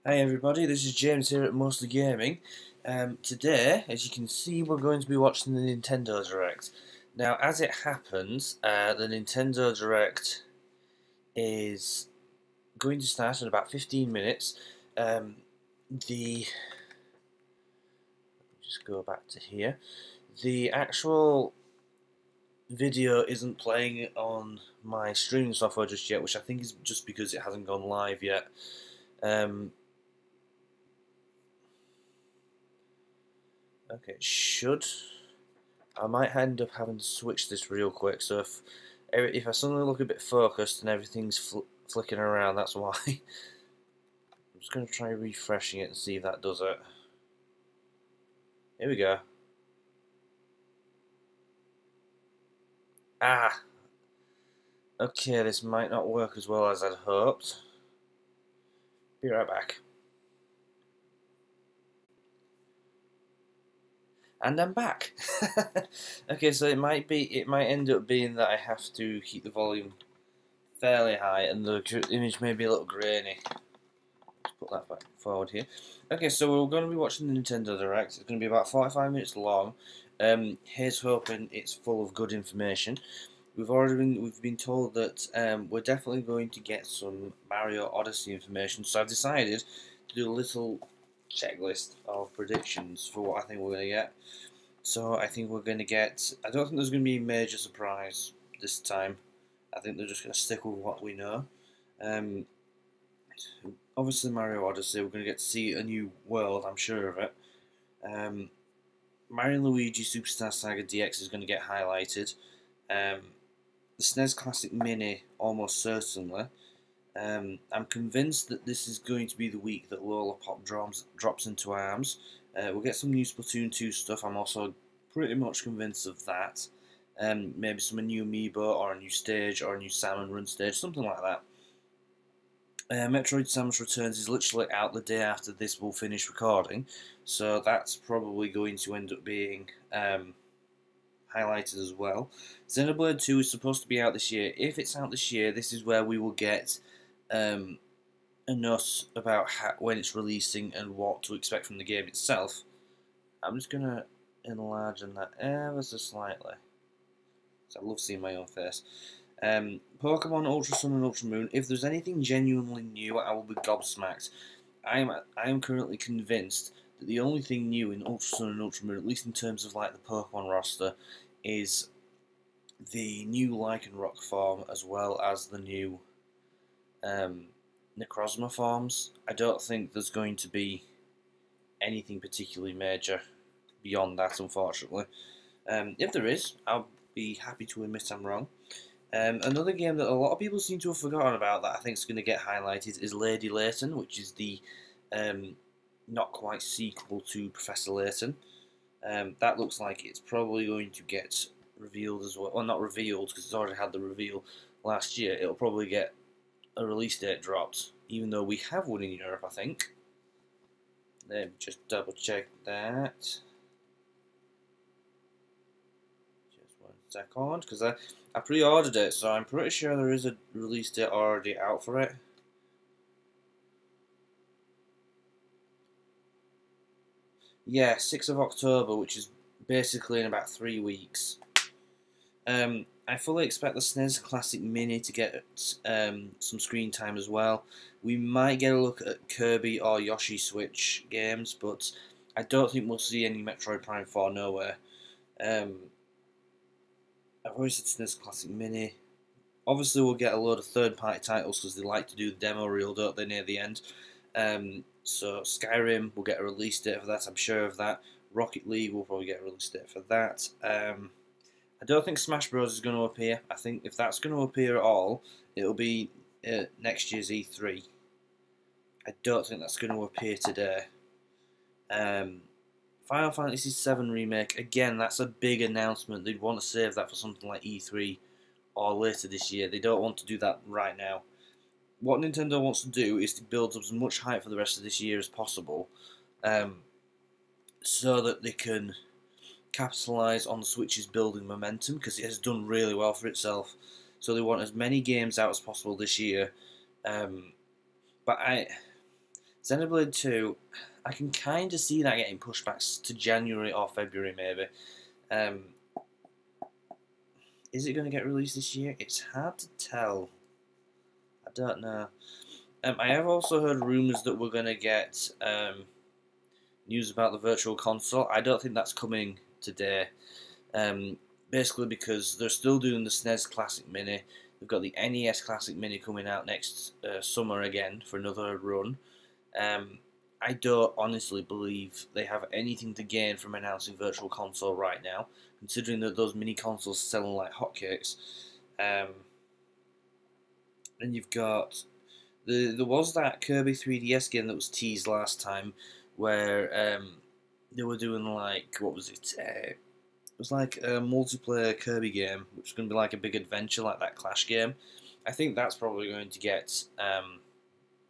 Hi everybody, this is James here at Mostly Gaming. Today, as you can see, we're going to be watching the Nintendo Direct. Now, as it happens, the Nintendo Direct is going to start in about 15 minutes. Just go back to here. The actual video isn't playing on my streaming software just yet, which I think is just because it hasn't gone live yet. Okay, it should. I might end up having to switch this real quick, so if I suddenly look a bit focused and everything's flicking around, that's why. I'm just going to try refreshing it and see if that does it. Here we go. Ah! Okay, this might not work as well as I'd hoped. Be right back. And I'm back. Okay, so it might end up being that I have to keep the volume fairly high and the image may be a little grainy. Let's put that back forward here. Okay, so we're going to be watching the Nintendo Direct. It's going to be about 45 minutes long. Here's hoping it's full of good information. We've been told that we're definitely going to get some Mario Odyssey information. So I've decided to do a little checklist of predictions for what I think we're going to get. So I think we're going to get. I don't think there's going to be a major surprise this time. I think they're just going to stick with what we know. Obviously, Mario Odyssey, we're going to get to see a new world. I'm sure of it. Mario & Luigi Superstar Saga DX is going to get highlighted. The SNES Classic Mini, almost certainly. I'm convinced that this is going to be the week that Lola Pop drops into ARMS. We'll get some new Splatoon 2 stuff. I'm also pretty much convinced of that. Maybe some new amiibo or a new stage or a new Salmon Run stage, something like that. Metroid Samus Returns is literally out the day after this will finish recording, so that's probably going to end up being highlighted as well. Xenoblade 2 is supposed to be out this year. If it's out this year, this is where we will get a note about when it's releasing and what to expect from the game itself. I'm just going to enlarge on that ever so slightly. So I love seeing my own face. Pokemon Ultra Sun and Ultra Moon. If there's anything genuinely new, I will be gobsmacked. I am currently convinced that the only thing new in Ultra Sun and Ultra Moon, at least in terms of like the Pokemon roster, is the new Lycanroc form as well as the new Necrozma forms. I don't think there's going to be anything particularly major beyond that, unfortunately. If there is, I'll be happy to admit I'm wrong. Another game that a lot of people seem to have forgotten about that I think is going to get highlighted is Lady Layton, which is the not quite sequel to Professor Layton. That looks like it's probably going to get revealed as well. Well, not revealed because it's already had the reveal last year. It'll probably get a release date dropped, even though we have one in Europe, I think. Let me just double check that. Just one second, because I pre-ordered it, so I'm pretty sure there is a release date already out for it. Yeah, 6th of October, which is basically in about 3 weeks. I fully expect the SNES Classic Mini to get some screen time as well. We might get a look at Kirby or Yoshi Switch games, but I don't think we'll see any Metroid Prime 4 nowhere. I've always said SNES Classic Mini. Obviously, we'll get a load of third-party titles because they like to do the demo reel, don't they, near the end. So Skyrim will get a release date for that, I'm sure of that. Rocket League will probably get a release date for that. I don't think Smash Bros is going to appear. I think if that's going to appear at all, it'll be next year's E3. I don't think that's going to appear today. Final Fantasy VII Remake, again, that's a big announcement. They'd want to save that for something like E3 or later this year. They don't want to do that right now. What Nintendo wants to do is to build up as much hype for the rest of this year as possible, so that they can capitalise on the Switch's building momentum, because it has done really well for itself. So they want as many games out as possible this year. But Xenoblade 2, I can kind of see that getting pushed back to January or February maybe. Is it going to get released this year? It's hard to tell. I don't know. I have also heard rumours that we're going to get news about the Virtual Console. I don't think that's coming today. Basically because they're still doing the SNES Classic Mini. They've got the NES Classic Mini coming out next summer again for another run. I don't honestly believe they have anything to gain from announcing Virtual Console right now, considering that those mini consoles are selling like hotcakes. And you've got there was that Kirby 3DS game that was teased last time, where they were doing like, what was it? It was like a multiplayer Kirby game, which is going to be like a big adventure, like that Clash game. I think that's probably going to get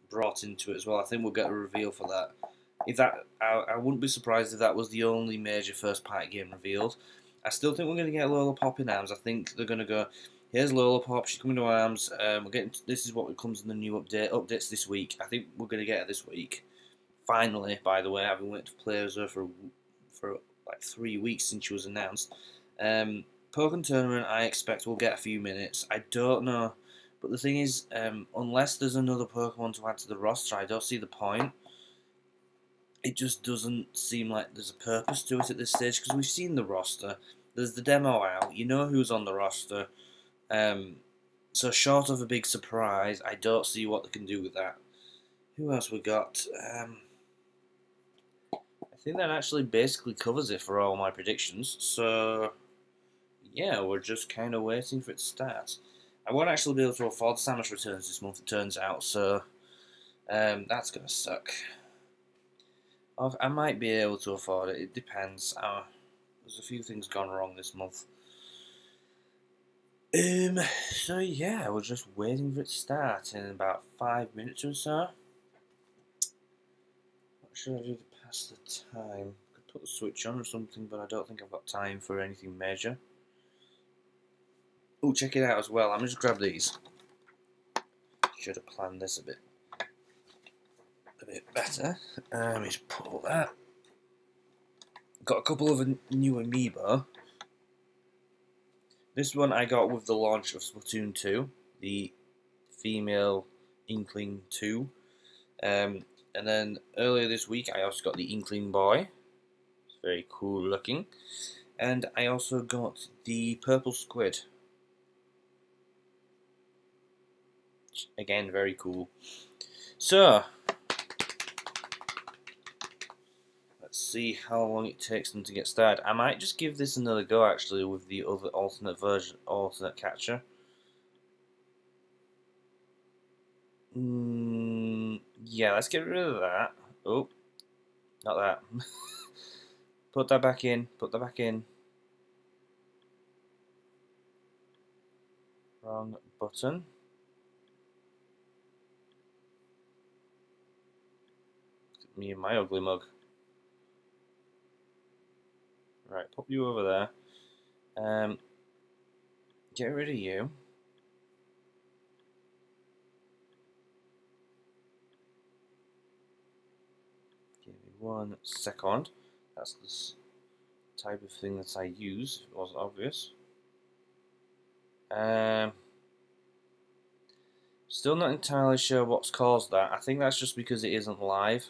brought into it as well. I think we'll get a reveal for that. If that, I wouldn't be surprised if that was the only major first-party game revealed. I still think we're going to get Lola Pop in ARMS. I think they're going to go, here's Lola Pop, she's coming to ARMS. We're getting, this is what comes in the new update. Updates this week. I think we're going to get it this week. Finally, by the way, I've been waiting to play as her for like 3 weeks since she was announced. Pokemon Tournament, I expect we'll get a few minutes. I don't know. But the thing is, unless there's another Pokemon to add to the roster, I don't see the point. It just doesn't seem like there's a purpose to it at this stage, because we've seen the roster. There's the demo out. You know who's on the roster. So short of a big surprise, I don't see what they can do with that. Who else we got? I think that actually basically covers it for all my predictions. So, yeah, we're just kind of waiting for it to start. I won't actually be able to afford Samus Returns this month, it turns out, so that's going to suck. I might be able to afford it, it depends. There's a few things gone wrong this month. So yeah, we're just waiting for it to start in about 5 minutes or so. What should I do to pass the time? I could put the switch on or something, but I don't think I've got time for anything major. Oh, check it out as well. I'm just grab these. Should have planned this a bit better. Just pull that. Got a couple of new amiibo. This one I got with the launch of Splatoon 2, the female Inkling 2. And then earlier this week I also got the Inkling Boy. It's very cool looking. And I also got the Purple Squid. Again, very cool. So, let's see how long it takes them to get started. I might just give this another go actually with the other alternate catcher. Yeah, let's get rid of that. Oh, not that. Put that back in. Put that back in. Wrong button. Me and my ugly mug. Right, pop you over there. Get rid of you. Give me 1 second. That's the type of thing that I use, if it wasn't obvious. Still not entirely sure what's caused that. I think that's just because it isn't live.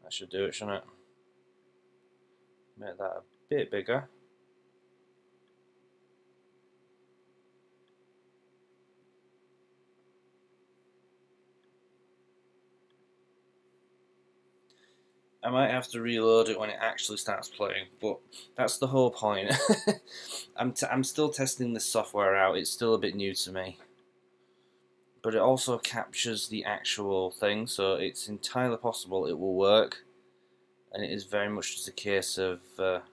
That should do it, shouldn't it? Make that a bit bigger. I might have to reload it when it actually starts playing, but that's the whole point. I'm still testing this software out, it's still a bit new to me. But it also captures the actual thing, so it's entirely possible it will work. And it is very much just a case of... Well,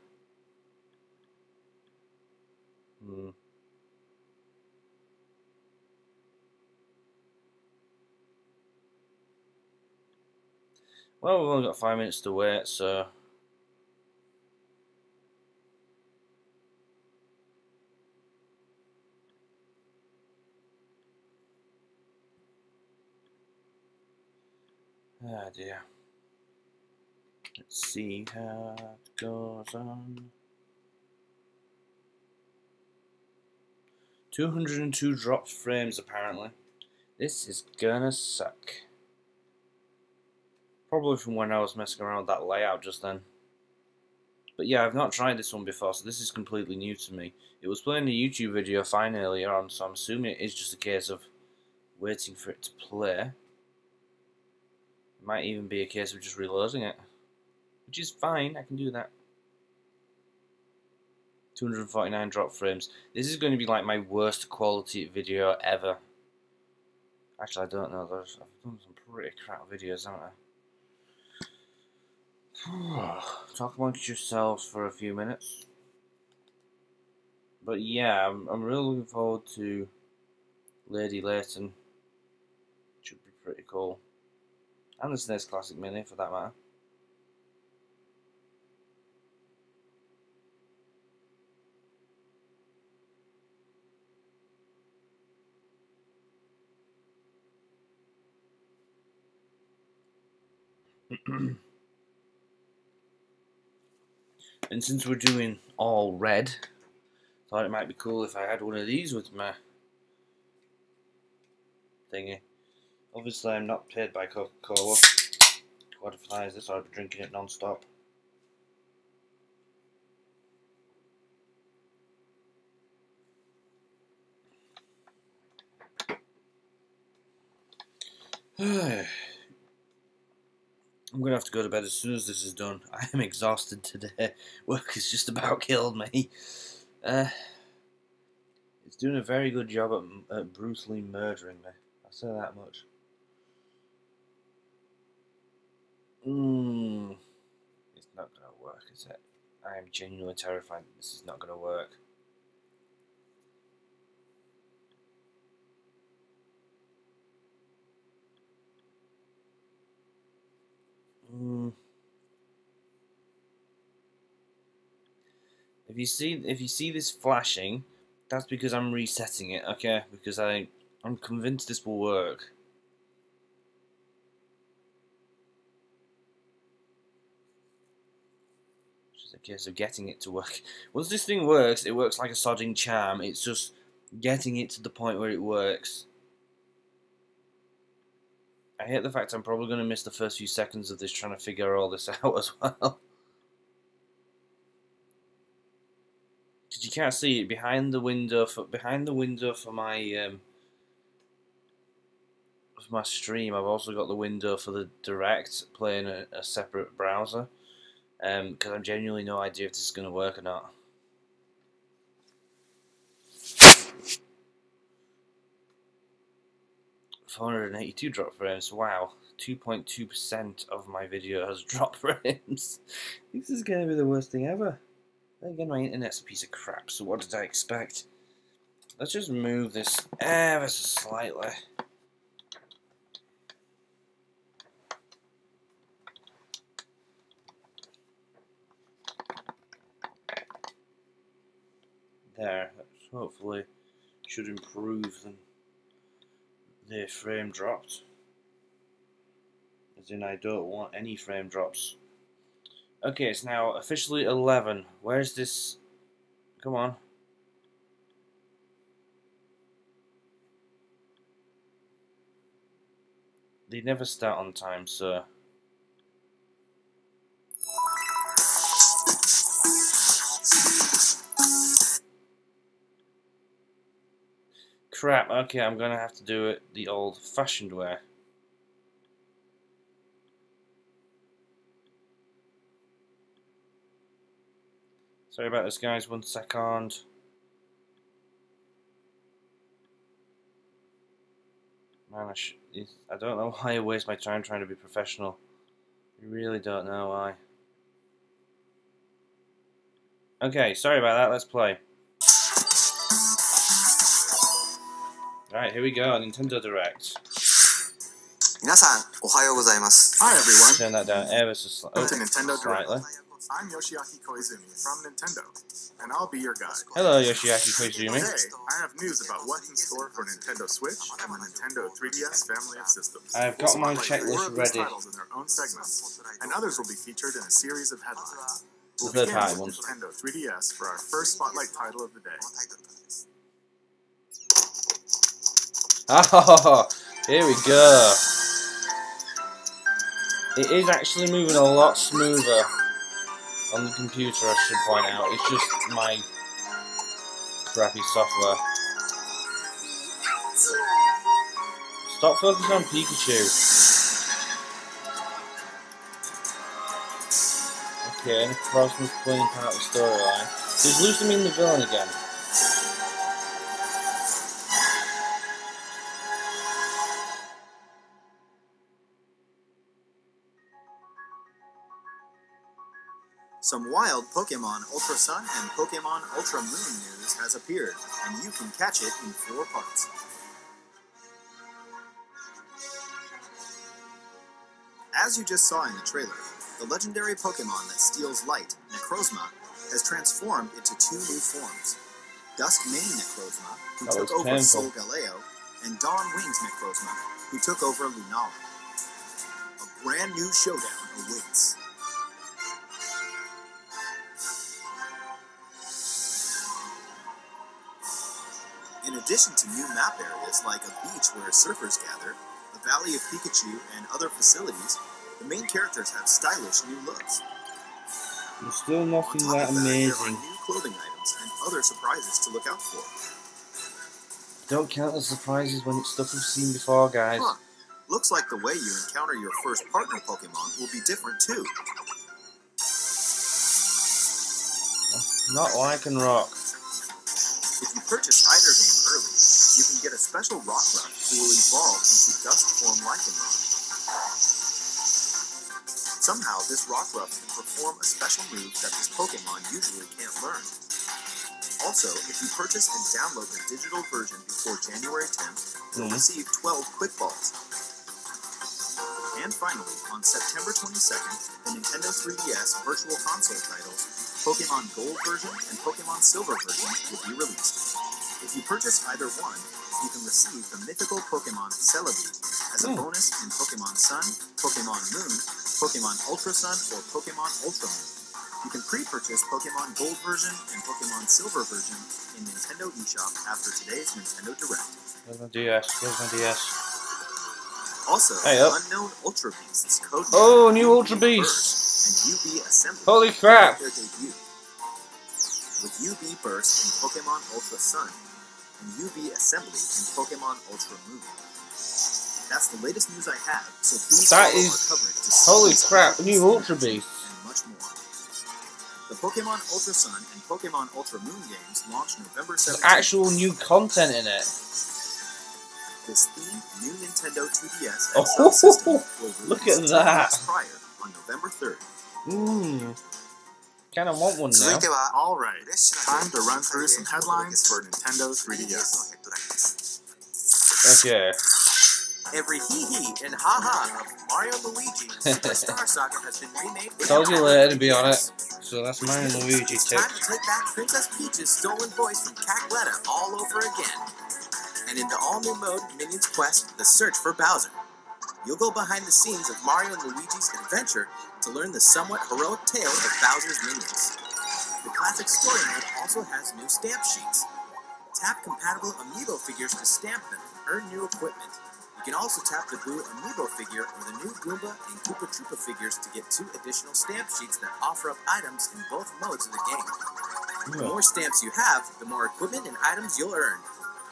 we've only got 5 minutes to wait, so... Ah dear. Let's see how it goes on. 202 dropped frames apparently. This is gonna suck. Probably from when I was messing around with that layout just then. But yeah, I've not tried this one before, so this is completely new to me. It was playing a YouTube video fine earlier on, so I'm assuming it is just a case of waiting for it to play. It might even be a case of just reloading it, which is fine, I can do that. 249 drop frames. This is going to be like my worst quality video ever. Actually, I don't know, I've done some pretty crap videos, haven't I? Talk amongst yourselves for a few minutes. But yeah, I'm really looking forward to Lady Layton. Should be pretty cool. And the SNES Classic Mini, for that matter. And since we're doing all red, thought it might be cool if I had one of these with my thingy. Obviously, I'm not paid by Coca-Cola. Quantifies this, I'll be drinking it non-stop. I'm going to have to go to bed as soon as this is done. I am exhausted today. Work has just about killed me. It's doing a very good job at brutally murdering me. I'll say that much. It's not going to work, is it? I am genuinely terrified that this is not going to work. If you see this flashing, that's because I'm resetting it, okay? Because I'm convinced this will work. It's just a case of getting it to work. Once this thing works, it works like a sodding charm. It's just getting it to the point where it works. I hate the fact I'm probably going to miss the first few seconds of this trying to figure all this out as well. Because you can't see it behind the window for my stream. I've also got the window for the direct playing a separate browser. Because I've genuinely no idea if this is going to work or not. $482 drop frames. Wow, 2.2% of my video has drop frames. This is going to be the worst thing ever. Then again, my internet's a piece of crap, so what did I expect? Let's just move this ever so slightly. There, that hopefully should improve the frame dropped. As in, I don't want any frame drops. Okay, it's now officially 11. Where's this? Come on. They never start on time, so. Crap, okay, I'm gonna have to do it the old-fashioned way. Sorry about this, guys, 1 second. Man, I don't know why I waste my time trying to be professional. I really don't know why. Okay, sorry about that, let's play. Alright, here we go, Nintendo Direct. Hi everyone. Turn that down ever so slightly. I'm Yoshiaki Koizumi from Nintendo, and I'll be your guide. Hello, Yoshiaki Koizumi. Today, I have news about what's in store for Nintendo Switch and the Nintendo 3DS family of systems. I've got my We'll spotlight 4 checklist of these ready. titles in their own segments, and others will be featured in a series of headlines. We'll The third begin party with ones. Nintendo 3DS for our first spotlight title of the day. Oh, here we go. It is actually moving a lot smoother on the computer, I should point out. It's just my crappy software. Stop focusing on Pikachu. Okay, and Frostman's playing part of the storyline. Does Lucy mean the villain again? Some wild Pokemon Ultra Sun and Pokemon Ultra Moon news has appeared, and you can catch it in 4 parts. As you just saw in the trailer, the legendary Pokemon that steals light, Necrozma, has transformed into 2 new forms. Dusk Mane Necrozma, who That took was over painful. Solgaleo, and Dawn Wings Necrozma, who took over Lunala. A brand new showdown awaits. In addition to new map areas like a beach where surfers gather, the Valley of Pikachu, and other facilities, the main characters have stylish new looks. There's still On nothing top that of that, there are amazing. new clothing items and other surprises to look out for. Don't count the surprises when it's stuff we've seen before, guys. Huh. Looks like the way you encounter your first partner Pokemon will be different too. Not like and rock. If you purchase either game early, you can get a special Rockruff who will evolve into Dusk form Lycanroc. Somehow, this Rockruff can perform a special move that this Pokemon usually can't learn. Also, if you purchase and download the digital version before January 10th, you'll receive 12 Quick Balls. And finally, on September 22nd, the Nintendo 3DS Virtual Console titles, Pokemon Gold version and Pokemon Silver version will be released. If you purchase either one, you can receive the mythical Pokemon Celebi as a bonus in Pokemon Sun, Pokemon Moon, Pokemon Ultra Sun, or Pokemon Ultra Moon. You can pre-purchase Pokemon Gold version and Pokemon Silver version in Nintendo eShop after today's Nintendo Direct. Where's my DS? Where's my DS? Also, Hey, up. Unknown Ultra Beasts code Oh, new UB Ultra Beasts! and UB Assembly Holy crap! their debut. With UB Burst in Pokemon Ultra Sun and UB Assembly in Pokemon Ultra Moon. That's the latest news I have, so please That follow is- our coverage to see Holy these crap, updates, new Ultra Beasts. and much more. The Pokemon Ultra Sun and Pokemon Ultra Moon games launch November 17th. There's actual new content in it. This themed new Nintendo 2DS Oh, XL system will look release at 2 that. weeks prior on November 3rd. Kinda want one now. All right, time to run through some headlines for Nintendo 3DS. Okay. Every hee-hee and ha-ha of Mario and Luigi Superstar Saga has been remade. Told you later to be on it. So that's my Luigi It's tip. time to take back Princess Peach's stolen voice from Cackletta all over again. And in the all-new mode, Minions Quest, The Search for Bowser. You'll go behind the scenes of Mario and Luigi's adventure to learn the somewhat heroic tale of Bowser's minions. The classic story mode also has new stamp sheets. Tap compatible amiibo figures to stamp them and earn new equipment. You can also tap the Boo amiibo figure or the new Goomba and Koopa Troopa figures to get 2 additional stamp sheets that offer up items in both modes of the game. The more stamps you have, the more equipment and items you'll earn.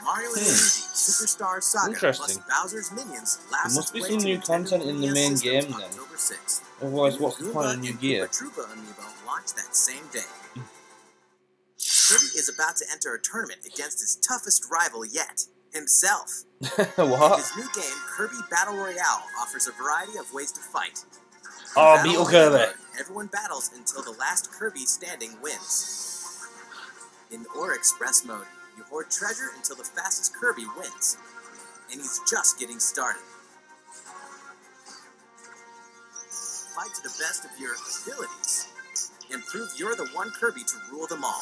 Mario and Luigi Superstar Saga plus Interesting. Bowser's Minions last There must be play some to new Nintendo content in the 3DS main systems game then. October 6th. Otherwise, The what's the new point of Goomba new and gear? Koopa Troopa amiibo launch that same day. Kirby is about to enter a tournament against his toughest rival yet, himself. In What? his new game, Kirby Battle Royale offers a variety of ways to fight. In Oh, Battle Beetle Royale, Kirby. everyone battles until the last Kirby standing wins. In the Ore Express mode, you hoard treasure until the fastest Kirby wins. And he's just getting started. Fight to the best of your abilities. and prove you're the one Kirby to rule them all.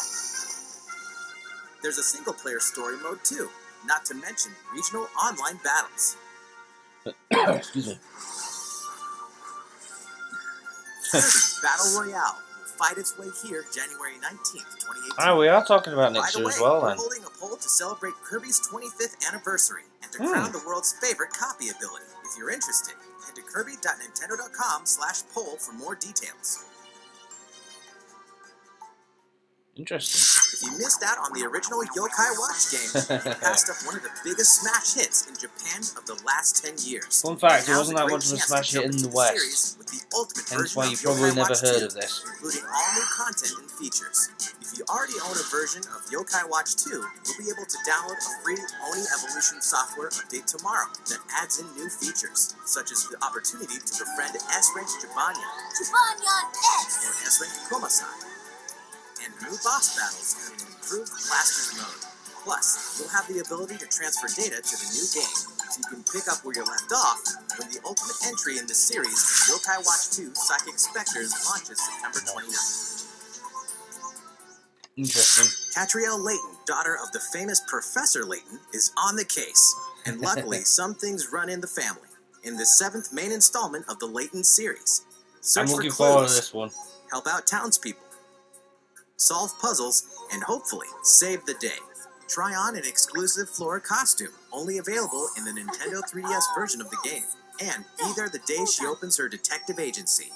There's a single-player story mode too, not to mention regional online battles. Excuse me. Kirby Battle Royale will fight its way here January 19th, 2018. Ah, we are talking about By next the year way, as well, we're then. holding a poll to celebrate Kirby's 25th anniversary and to crown the world's favorite copy ability. If you're interested, head to kirby.nintendo.com/poll for more details. Interesting. If you missed out on the original Yokai Watch game, you passed up one of the biggest smash hits in Japan of the last 10 years. Fun fact, it Now's wasn't a that great much of a chance smash to hit jump in into the West. series with the ultimate Hence version why of you probably Yokai never Watch heard 2, of this. including all new content and features. If you already own a version of Yokai Watch 2, you'll be able to download a free Oni Evolution software update tomorrow that adds in new features, such as the opportunity to befriend S-Rank Jibanya or S-Rank Komasai, and new boss battles in an improved Blasters mode. Plus, you'll have the ability to transfer data to the new game, so you can pick up where you left off when the ultimate entry in the series, Yokai Watch 2 Psychic Spectres, launches September 29th. Interesting. Catriel Layton, daughter of the famous Professor Layton, is on the case, and luckily some things run in the family. In the 7th main installment of the Layton series, search I'm for looking forward to clues, this one. help out townspeople, solve puzzles, and hopefully save the day. Try on an exclusive Flora costume, only available in the Nintendo 3DS version of the game, and be there the day she opens her detective agency.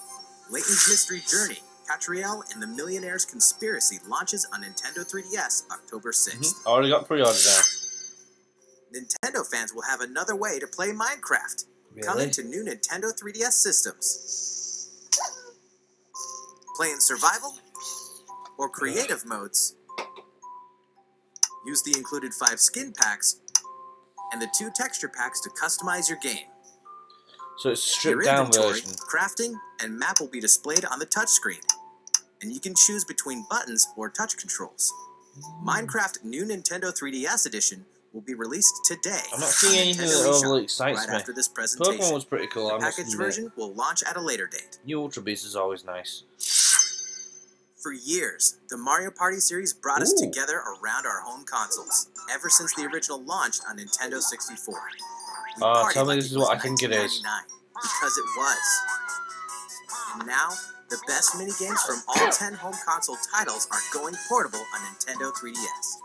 Layton's Mystery Journey, Catriel and the Millionaire's Conspiracy launches on Nintendo 3DS October 6th. Already got pre-order down. Nintendo fans will have another way to play Minecraft, coming to new Nintendo 3DS systems. Play in survival or creative modes. Use the included 5 skin packs and the 2 texture packs to customize your game. So it's a Your stripped down inventory, version. crafting, and map will be displayed on the touchscreen, and you can choose between buttons or touch controls. Minecraft New Nintendo 3DS Edition will be released today. I'm not seeing on anything Nintendo that eShop overly excites right me. after this presentation. Pokemon was pretty cool, The I must packaged admit. version will launch at a later date. New Ultra Beast is always nice. For years, the Mario Party series brought us Ooh. together around our home consoles, ever since the original launched on Nintendo 64. We Oh, partied tell me like this it is was what I think it is. 1999, because it was. And now, the best minigames from all 10 home console titles are going portable on Nintendo 3DS.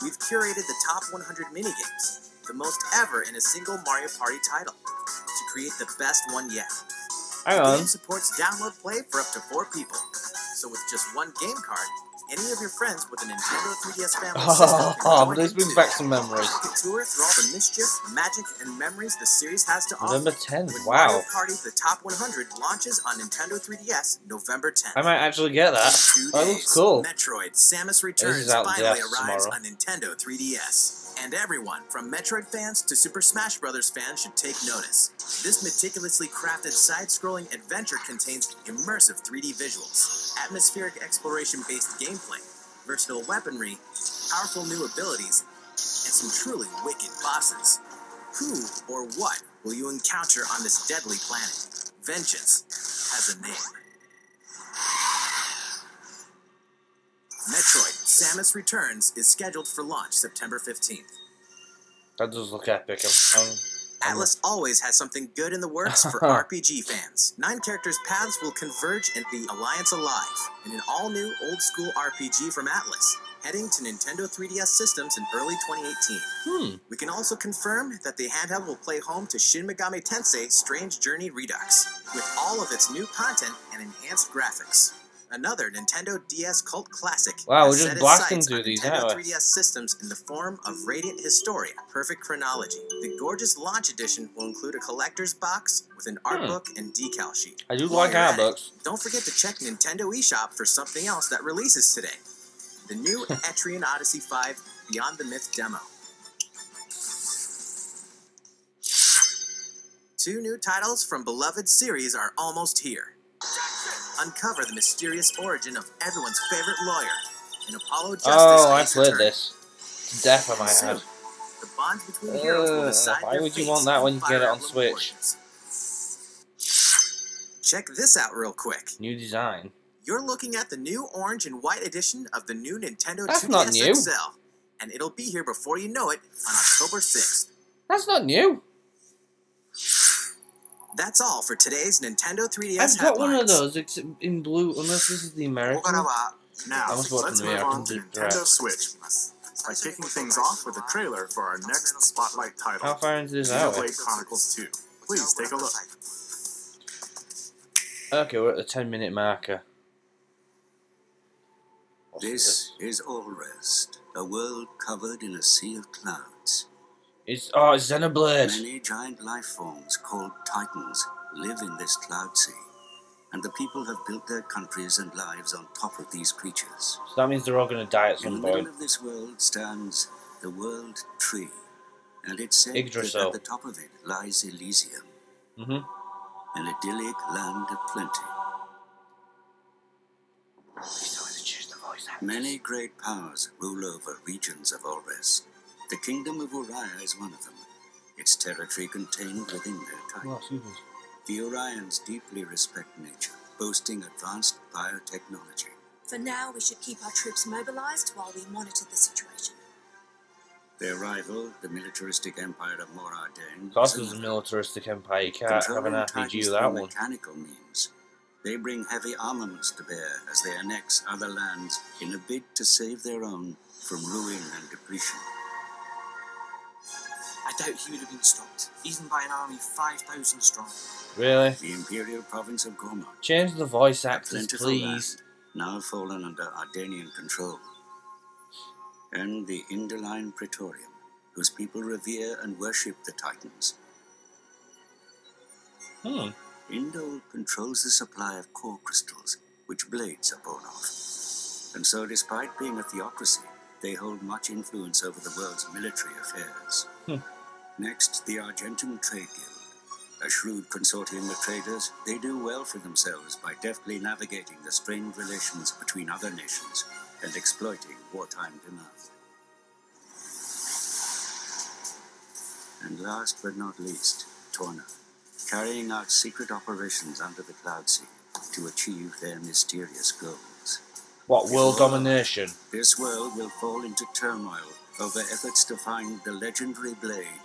We've curated the top 100 minigames, the most ever in a single Mario Party title, to create the best one yet. Hang The on. game supports download play for up to 4 people. So with just one game card, any of your friends with a Nintendo 3DS family system can join This in brings too. back some memories. Take a tour through all the mischief, magic, and memories the series has to November offer. 10th, When wow. Mario Party The Top 100 launches on Nintendo 3DS November 10th. I might actually get that. In 2 That days, looks cool. Metroid Samus Returns is out finally there arrives tomorrow. on Nintendo 3DS. And everyone, from Metroid fans to Super Smash Bros. Fans, should take notice. This meticulously crafted side-scrolling adventure contains immersive 3D visuals, atmospheric exploration-based gameplay, versatile weaponry, powerful new abilities, and some truly wicked bosses. Who or what will you encounter on this deadly planet? Vengeance has a name. Metroid Samus Returns is scheduled for launch September 15th. That does look epic. Atlas always has something good in the works for RPG fans. 9 characters' paths will converge in the Alliance Alive, in an all-new old-school RPG from Atlas, heading to Nintendo 3DS systems in early 2018. We can also confirm that the handheld will play home to Shin Megami Tensei Strange Journey Redux, with all of its new content and enhanced graphics. Another Nintendo DS cult classic Wow, has we're just set its blasting sights through on these, Nintendo aren't we? 3DS systems in the form of Radiant Historia, Perfect Chronology. The gorgeous launch edition will include a collector's box with an art book and decal sheet. I do While like you're art at it, books. don't forget to check Nintendo eShop for something else that releases today. The new Etrian Odyssey 5 Beyond the Myth demo. 2 new titles from beloved series are almost here. Uncover the mysterious origin of everyone's favorite lawyer in Apollo Justice I Ace played Attorney. this. To death I might Soon, add. the bonds between heroes will decide Why their would you fates want that in when you can Fire get it on Emblem Switch? Warriors. Check this out real quick. New design. You're looking at the new orange and white edition of the new Nintendo That's 2DS not new. XL, and it'll be here before you know it on October 6th. That's not new. That's all for today's Nintendo 3DS I've got headlines. one of those in blue, unless this is the American. Now, I must watch let's the move American on to to Nintendo direct. Switch by kicking things off with a trailer for our next spotlight title, How far into this are we? Xenoblade Chronicles 2. Please take a look. Okay, we're at the 10-minute marker. What's This is Allrest, a world covered in a sea of clouds. It's Xenoblade. Many giant life forms called Titans live in this cloud sea, and the people have built their countries and lives on top of these creatures. So that means they're all going to die at In some the middle point. of this world stands the World Tree, and it's said that Yggdrasil. at the top of it lies Elysium, Mm-hmm. an idyllic land of plenty. Many great powers rule over regions of Allrest. The Kingdom of Uriah is one of them, its territory contained within their title. Oh, excuse me. The Orions deeply respect nature, boasting advanced biotechnology. For now, we should keep our troops mobilized while we monitor the situation. Their rival, the militaristic empire of Moradin, Of course, there's a militaristic empire. You can't have an RPG with that one. mechanical means. They bring heavy armaments to bear as they annex other lands in a bid to save their own from ruin and depletion. I doubt he would have been stopped, even by an army 5,000 strong. Really? The imperial province of Gormod, Change the voice a actors, plentiful please. land, now fallen under Ardenian control. And the Indoline Praetorium, whose people revere and worship the Titans. Hmm. Indol controls the supply of core crystals, which blades are born of. And so, despite being a theocracy, they hold much influence over the world's military affairs. Next, the Argentum Trade Guild. A shrewd consortium of traders, they do well for themselves by deftly navigating the strained relations between other nations and exploiting wartime demand. And last but not least, Torna, carrying out secret operations under the Cloud Sea to achieve their mysterious goals. What, world domination? This world will fall into turmoil over efforts to find the legendary blade,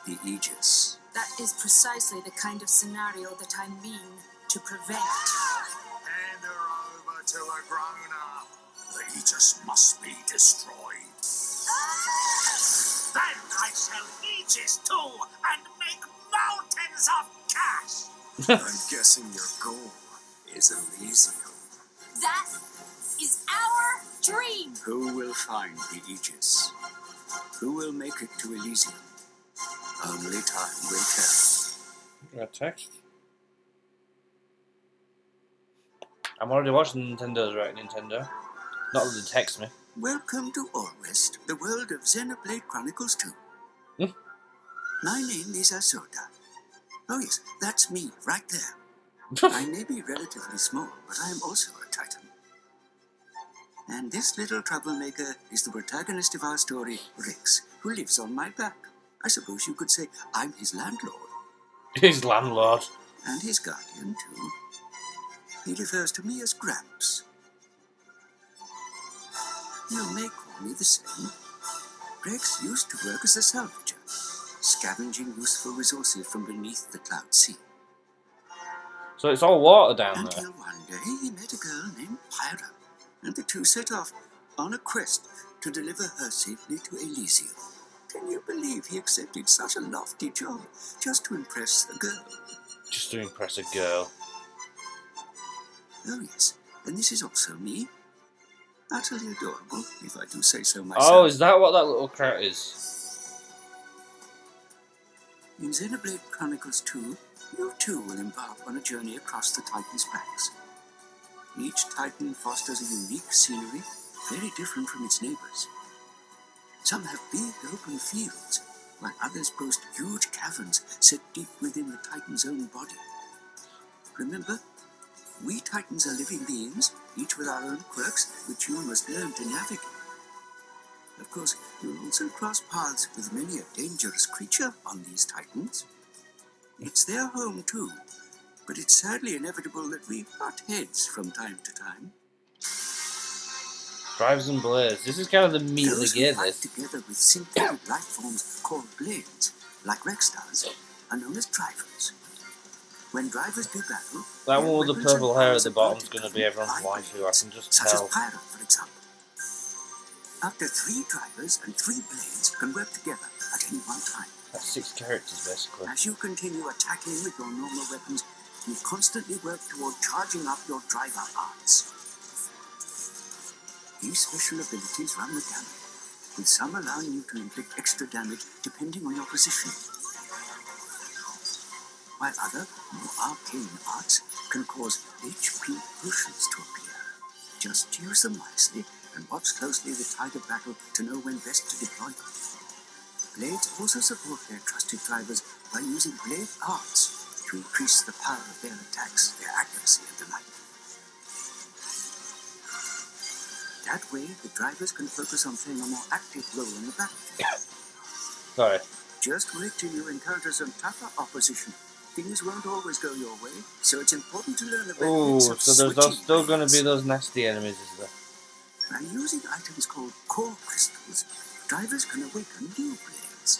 the Aegis. That is precisely the kind of scenario that I mean to prevent. Hand her over to a grown-up. The Aegis must be destroyed. Then I shall Aegis too, and make mountains of cash. I'm guessing your goal is Elysium. That is our dream! Who will find the Aegis? Who will make it to Elysium? Only time will tell. Got text. I'm already watching Nintendo's right, Nintendo. Not that they text me. Welcome to Allrest, the world of Xenoblade Chronicles 2. Hmm? My name is Asoda. Oh yes, that's me, right there. I may be relatively small, but I am also a Titan. And this little troublemaker is the protagonist of our story, Rex, who lives on my back. I suppose you could say I'm his landlord. His landlord. And his guardian, too. He refers to me as Gramps. You may call me the same. Rex used to work as a salvager, scavenging useful resources from beneath the Cloud Sea. So it's all water down there. Until one day he met a girl named Pyra, and the two set off on a quest to deliver her safely to Elysium. Can you believe he accepted such a lofty job just to impress a girl? Just to impress a girl. Oh yes, and this is also me. Utterly adorable, if I do say so myself. Oh, is that what that little cat is? In Xenoblade Chronicles 2, you too will embark on a journey across the Titan's backs. Each Titan fosters a unique scenery, very different from its neighbors. Some have big open fields, while others boast huge caverns set deep within the Titan's own body. Remember, we Titans are living beings, each with our own quirks, which you must learn to navigate. Of course, you'll also cross paths with many a dangerous creature on these Titans. It's their home, too, But it's sadly inevitable that we butt heads from time to time. Drivers and blades. This is kind of the meat of the Those who game, fight this. together with synthetic life forms called blades, like Rex does, are known as drivers. When drivers do battle, That their one with the weapons and purple hair at powers the are bottom is brought going to together be everyone's by wife, who I can just such as tell. Pyro, for example. Up to 3 drivers and 3 blades can work together at any one time. That's 6 characters, basically. As you continue attacking with your normal weapons, you constantly work toward charging up your driver arts. These special abilities run the gamut, with some allowing you to inflict extra damage depending on your position, while other, more arcane arts can cause HP potions to appear. Just use them wisely and watch closely the tide of battle to know when best to deploy them. Blades also support their trusted drivers by using blade arts to increase the power of their attacks, their accuracy, and the like. That way, the drivers can focus on playing a more active role in the battlefield. Sorry. Just wait till you encounter some tougher opposition. Things won't always go your way, so it's important to learn the Ooh, benefits of so there's switching still going to blades. be those nasty enemies, is there? By using items called core crystals, drivers can awaken new blades.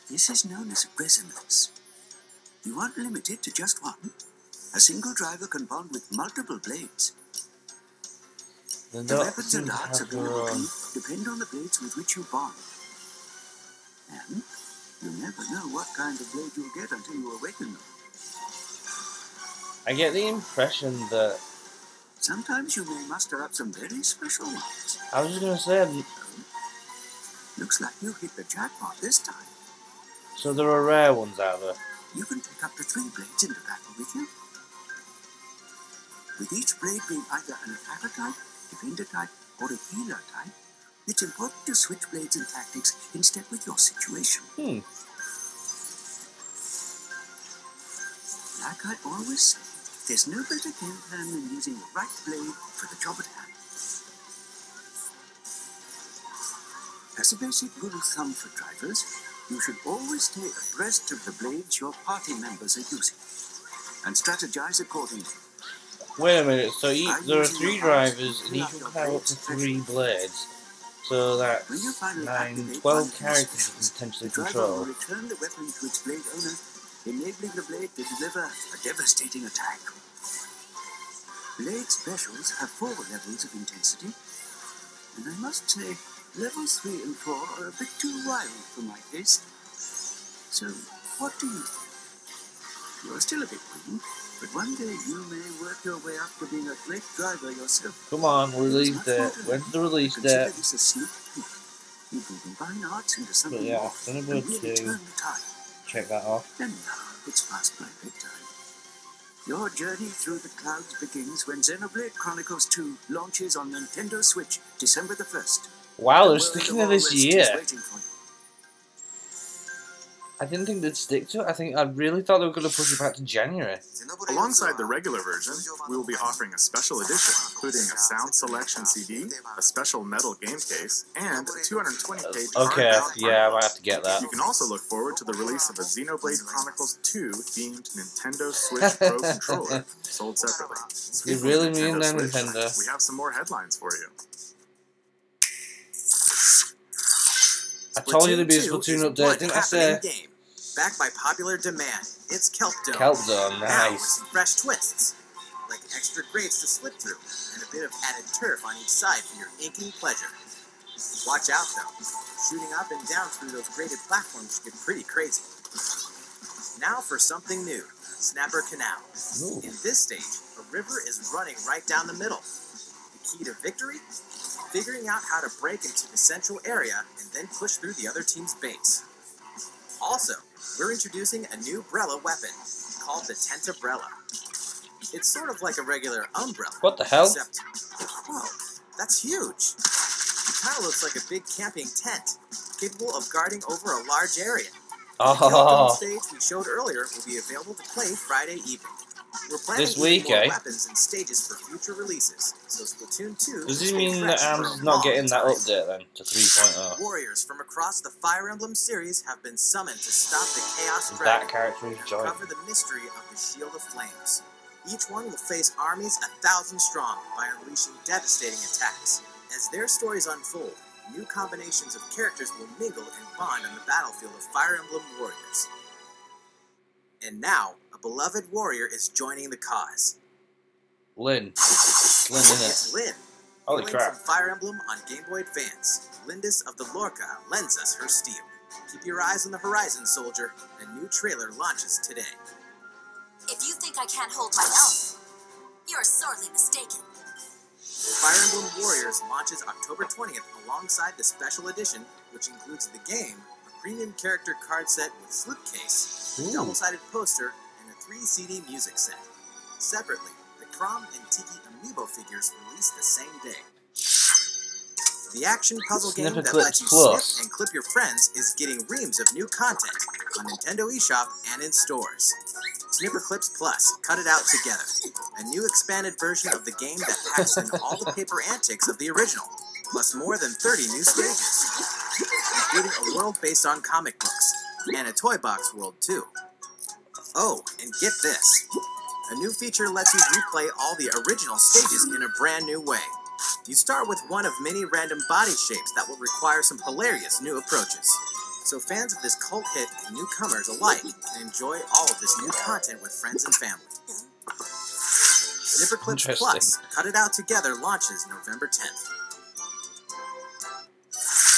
This is known as resonance. You aren't limited to just one. A single driver can bond with multiple blades. They The don't weapons seem and to arts have their available to own. you depend on the blades with which you bond. And you never know what kind of blade you'll get until you awaken them. I get the impression that... Sometimes you may muster up some very special ones. I was just going to say, Looks like you hit the jackpot this time. so there are rare ones out there. You can take up to 3 blades into battle with you. With each blade being either an attacker type, defender type, or a healer type, it's important to switch blades and tactics in step with your situation. Like I always say, there's no better game plan than using the right blade for the job at hand. As a basic rule of thumb for drivers, you should always stay abreast of the blades your party members are using, and strategize accordingly. Wait a minute, so there are 3 drivers, and each will have up to 3 blades. So that's When you finally 9, activate 12 one of these characters you can specials, potentially the driver control. will return the weapon to its blade owner, enabling the blade to deliver a devastating attack. Blade specials have 4 levels of intensity, and I must say, levels 3 and 4 are a bit too wild for my taste. So, what do you think? You're still a bit green, but one day you may work your way up to being a great driver yourself. Come on, release There's much more date. to When's the release Consider date? this a sneak peek. You can combine arts into But something yeah, more gonna and go really to turn the tide. check that off. And now it's past my bedtime. Your journey through the clouds begins when Xenoblade Chronicles 2 launches on Nintendo Switch December the 1st. Wow, The they're world sticking of to this All West is year. waiting for you. I didn't think they'd stick to it. I really thought they were going to push it back to January. Alongside the regular version, we will be offering a special edition, including a sound selection CD, a special metal game case, and a 220-page Okay, hardbound yeah, I might have to get that. You can also look forward to the release of a Xenoblade Chronicles 2 themed Nintendo Switch Pro controller, sold separately. You Speaking really of mean that, Switch, Nintendo? We have some more headlines for you. I told you there'd be a Splatoon 2 Splatoon is update, one didn't I happening say? game. Backed by popular demand, it's Kelp Dome. Kelp Dome, Now with nice. some fresh twists, like extra grates to slip through, and a bit of added turf on each side for your inking pleasure. Watch out though, shooting up and down through those graded platforms can get pretty crazy. Now for something new, Snapper Canal. Ooh. In this stage, a river is running right down the middle. The key to victory? Figuring out how to break into the central area and then push through the other team's base. Also, we're introducing a new Brella weapon called the Tentabrella. It's sort of like a regular umbrella. What the hell? Except, whoa, that's huge. It kind of looks like a big camping tent, capable of guarding over a large area. The Kelp Dome Oh, stage we showed earlier will be available to play Friday evening. We're planning This week, more eh? weapons and stages for future releases, so Splatoon 2 Does will it stay mean that fresh for ARMS a is not long getting that time. update then to 3.0? Warriors from across the Fire Emblem series have been summoned to stop the Chaos That Dragon character is and joined. uncover the mystery of the Shield of Flames. Each one will face armies 1,000 strong by unleashing devastating attacks. As their stories unfold, new combinations of characters will mingle and bond on the battlefield of Fire Emblem Warriors. And now, a beloved warrior is joining the cause. Lynn. Lynn, innit? It's Lynn. Holy Hailing crap. from Fire Emblem on Game Boy Advance, Lindis of the Lorca lends us her steel. Keep your eyes on the horizon, soldier. A new trailer launches today. If you think I can't hold my own, you're sorely mistaken. Fire Emblem Warriors launches October 20th alongside the special edition, which includes the game, a premium character card set with slipcase, a double-sided poster, and a 3 CD music set. Separately, the Crom and Tiki amiibo figures released the same day. The action puzzle game Snipper that Clips lets you Plus. snip and clip your friends is getting reams of new content on Nintendo eShop and in stores. Snipper Clips Plus, cut it out together. A new expanded version of the game that packs in all the paper antics of the original, plus more than 30 new stages, including a world based on comic books, and a toy box world too. Oh, and get this. A new feature lets you replay all the original stages in a brand new way. You start with one of many random body shapes that will require some hilarious new approaches. So fans of this cult hit and newcomers alike can enjoy all of this new content with friends and family. Snipper Clips Plus, Cut It Out Together launches November 10th.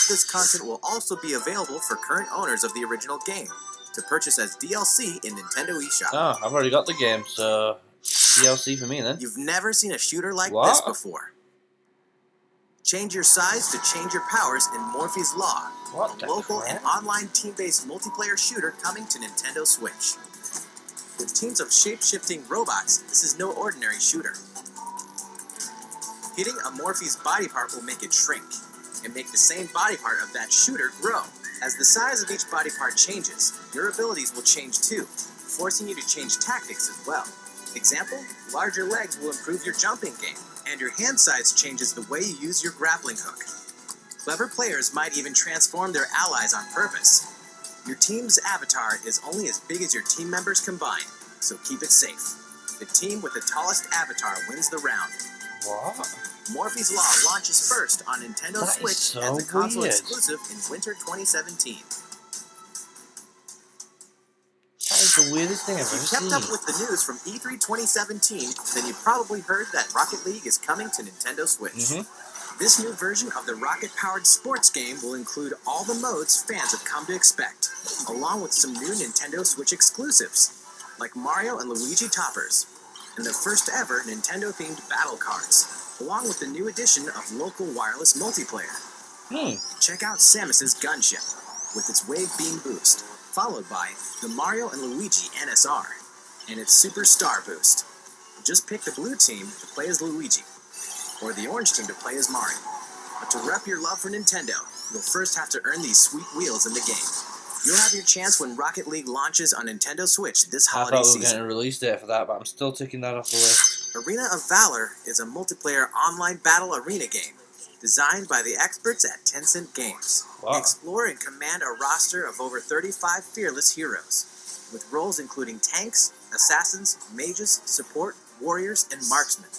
This content will also be available for current owners of the original game to purchase as DLC in Nintendo eShop. Oh, I've already got the game, so DLC for me then. You've never seen a shooter like What? this before. Change your size to change your powers in Morphe's Law, What a the local crap? and online team-based multiplayer shooter coming to Nintendo Switch. With teams of shape-shifting robots, this is no ordinary shooter. Hitting a Morphe's body part will make it shrink, and make the same body part of that shooter grow. As the size of each body part changes, your abilities will change too, forcing you to change tactics as well. Example, larger legs will improve your jumping game, and your hand size changes the way you use your grappling hook. Clever players might even transform their allies on purpose. Your team's avatar is only as big as your team members combined, so keep it safe. The team with the tallest avatar wins the round. What? Morphe's Law launches first on Nintendo That is Switch so as a console weird. exclusive in winter 2017. That is the weirdest thing I've If ever you kept up seen. with the news from E3 2017, then you probably heard that Rocket League is coming to Nintendo Switch. This new version of the rocket-powered sports game will include all the modes fans have come to expect, along with some new Nintendo Switch exclusives, like Mario and Luigi Toppers, and the first ever Nintendo-themed battle cards, along with the new addition of local wireless multiplayer. Check out Samus's Gunship, with its Wave Beam boost, followed by the Mario and Luigi NSR, and its Super Star boost. Just pick the blue team to play as Luigi, or the orange team to play as Mario. But to rep your love for Nintendo, you'll first have to earn these sweet wheels in the game. You'll have your chance when Rocket League launches on Nintendo Switch this I holiday thought we were season. getting a release date for that, but I'm still ticking that off the list. Arena of Valor is a multiplayer online battle arena game designed by the experts at Tencent Games. Wow. Explore and command a roster of over 35 fearless heroes, with roles including tanks, assassins, mages, support, warriors, and marksmen.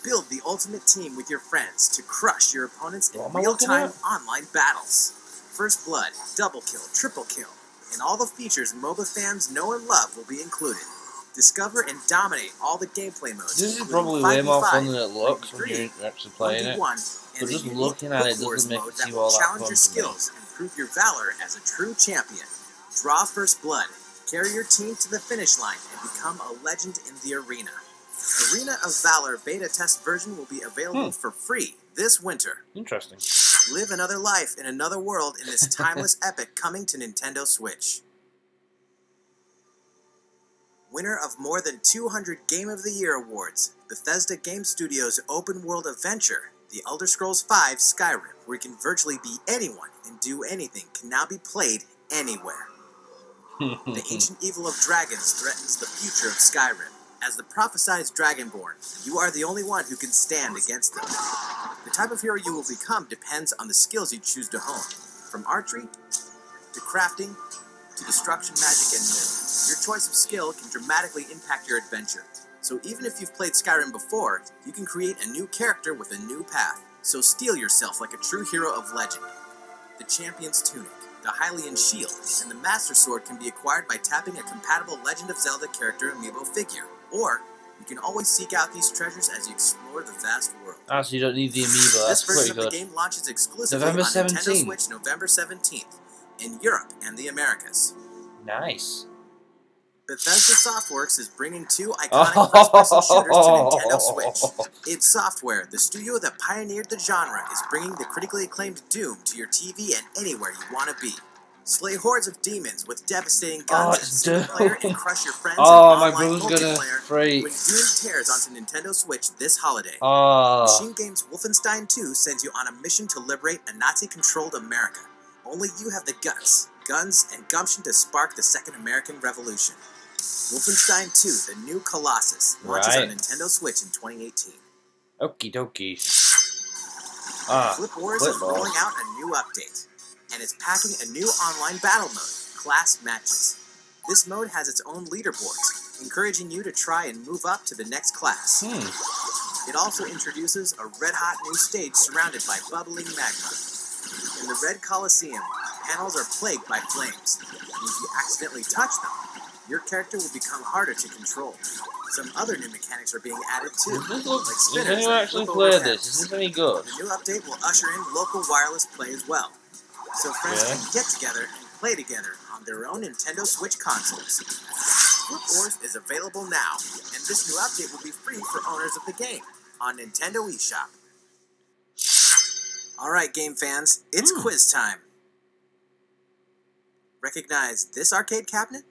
Build the ultimate team with your friends to crush your opponents in What am I looking real-time at? online battles. First blood, double kill, triple kill, and all the features MOBA fans know and love will be included. Discover and dominate all the gameplay modes. This is including probably way more 5v5, fun than it looks when 3v3, you're actually playing it. 1v1, But and a just unique looking at it Book Wars doesn't make mode it that seem will all that challenge fun your to me. skills and prove your valor as a true champion. Draw first blood, carry your team to the finish line, and become a legend in the arena. Arena of Valor beta test version will be available for free this winter. Interesting. Live another life in another world in this timeless epic coming to Nintendo Switch. Winner of more than 200 Game of the Year awards, Bethesda Game Studios' open-world adventure, The Elder Scrolls V Skyrim, where you can virtually be anyone and do anything, can now be played anywhere. The ancient evil of dragons threatens the future of Skyrim, as the prophesied Dragonborn. You are the only one who can stand against them. The type of hero you will become depends on the skills you choose to hone, from archery to crafting to destruction magic and more. Your choice of skill can dramatically impact your adventure. So even if you've played Skyrim before, you can create a new character with a new path. So steel yourself like a true hero of legend. The Champion's Tunic, the Hylian Shield, and the Master Sword can be acquired by tapping a compatible Legend of Zelda character amiibo figure. Or, you can always seek out these treasures as you explore the vast world. Ah, so you don't need the amiibo. That's this version pretty of good. the game launches exclusively November on Nintendo 17th. Switch November 17th in Europe and the Americas. Nice. Bethesda Softworks is bringing 2 iconic first-person shooters to Nintendo Switch. id Software, the studio that pioneered the genre, is bringing the critically acclaimed Doom to your TV and anywhere you want to be. Slay hordes of demons with devastating guns and single player and crush your friends in my online brother's gonna multiplayer freak. when Doom tears onto Nintendo Switch this holiday. Oh. Machine Games Wolfenstein 2 sends you on a mission to liberate a Nazi-controlled America. Only you have the guts, guns, and gumption to spark the Second American Revolution. Wolfenstein 2, The New Colossus, launches on Nintendo Switch in 2018. Okie dokie. Flip Wars is rolling out a new update, and it's packing a new online battle mode, Class Matches. This mode has its own leaderboards, encouraging you to try and move up to the next class. It also introduces a red-hot new stage surrounded by bubbling magma. In the Red Coliseum, panels are plagued by flames, and if you accidentally touch them, your character will become harder to control. Some other new mechanics are being added too, like spinners. Does anyone actually play this? Is this any good? The new update will usher in local wireless play as well, so friends can get together and play together on their own Nintendo Switch consoles. Flip Wars is available now, and this new update will be free for owners of the game on Nintendo eShop. Alright, game fans, it's quiz time. Recognize this arcade cabinet?